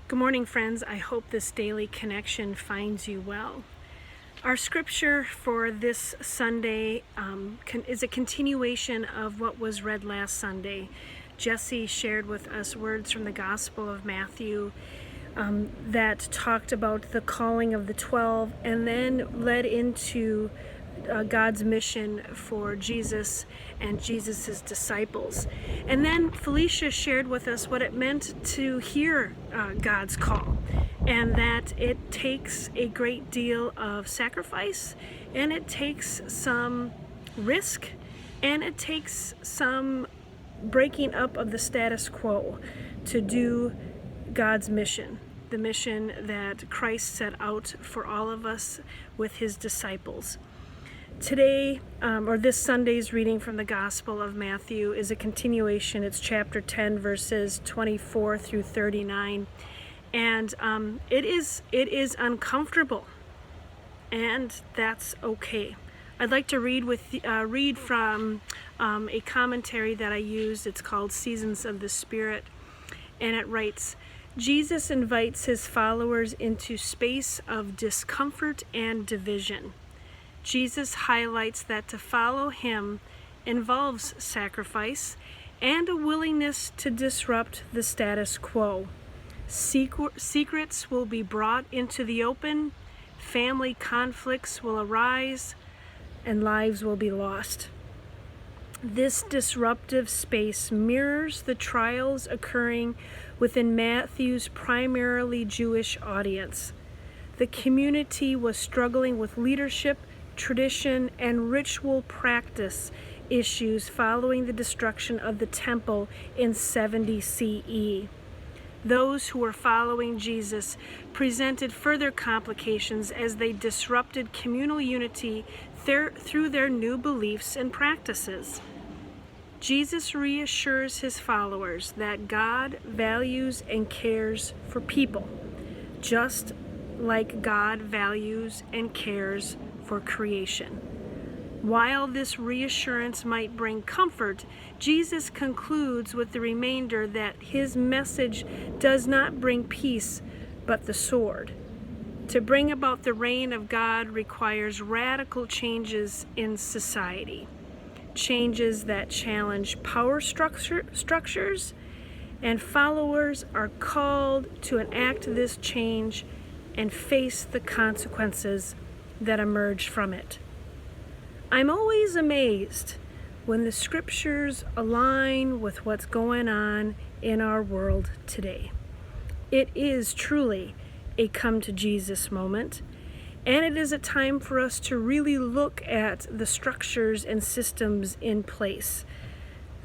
Good morning, friends. I hope this daily connection finds you well. Our scripture for this Sunday is a continuation of what was read last Sunday. Jesse shared with us words from the Gospel of Matthew that talked about the calling of the 12 and then led into God's mission for Jesus and Jesus's disciples. And then Felicia shared with us what it meant to hear God's call, and that it takes a great deal of sacrifice, and it takes some risk, and it takes some breaking up of the status quo to do God's mission, the mission that Christ set out for all of us with his disciples. Today, or this Sunday's reading from the Gospel of Matthew is a continuation. It's chapter 10, verses 24 through 39. And it is uncomfortable, and that's okay. I'd like to read from a commentary that I used. It's called Seasons of the Spirit, and it writes, Jesus invites his followers into space of discomfort and division. Jesus highlights that to follow him involves sacrifice and a willingness to disrupt the status quo. Secrets will be brought into the open, family conflicts will arise, and lives will be lost. This disruptive space mirrors the trials occurring within Matthew's primarily Jewish audience. The community was struggling with leadership, tradition, and ritual practice issues following the destruction of the temple in 70 CE. Those who were following Jesus presented further complications as they disrupted communal unity through their new beliefs and practices. Jesus reassures his followers that God values and cares for people, just like God values and cares for creation. While this reassurance might bring comfort, Jesus concludes with the reminder that his message does not bring peace, but the sword. To bring about the reign of God requires radical changes in society, changes that challenge power structures, and followers are called to enact this change and face the consequences that emerge from it. I'm always amazed when the scriptures align with what's going on in our world today. It is truly a come to Jesus moment, and it is a time for us to really look at the structures and systems in place,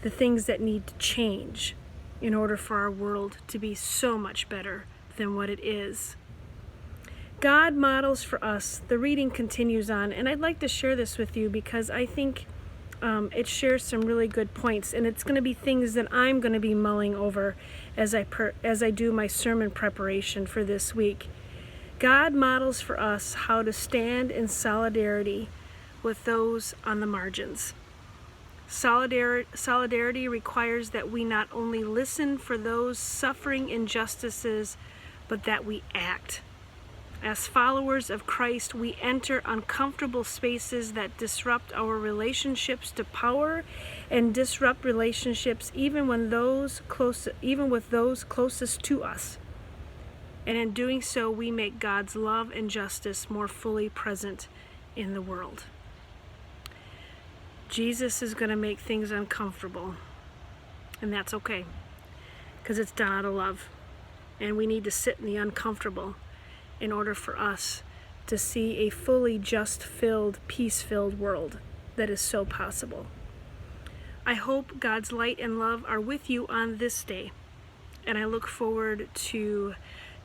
the things that need to change in order for our world to be so much better than what it is. God models for us. The reading continues on, and I'd like to share this with you because I think it shares some really good points, and it's going to be things that I'm going to be mulling over as I do my sermon preparation for this week. God models for us how to stand in solidarity with those on the margins. Solidarity requires that we not only listen for those suffering injustices, but that we act. As followers of Christ, we enter uncomfortable spaces that disrupt our relationships to power and disrupt relationships even with those closest to us. And in doing so, we make God's love and justice more fully present in the world. Jesus is going to make things uncomfortable, and that's okay, because it's done out of love. And we need to sit in the uncomfortable in order for us to see a fully just-filled, peace-filled world that is so possible. I hope God's light and love are with you on this day, and I look forward to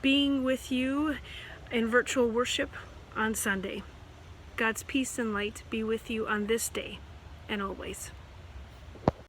being with you in virtual worship on Sunday. God's peace and light be with you on this day and always.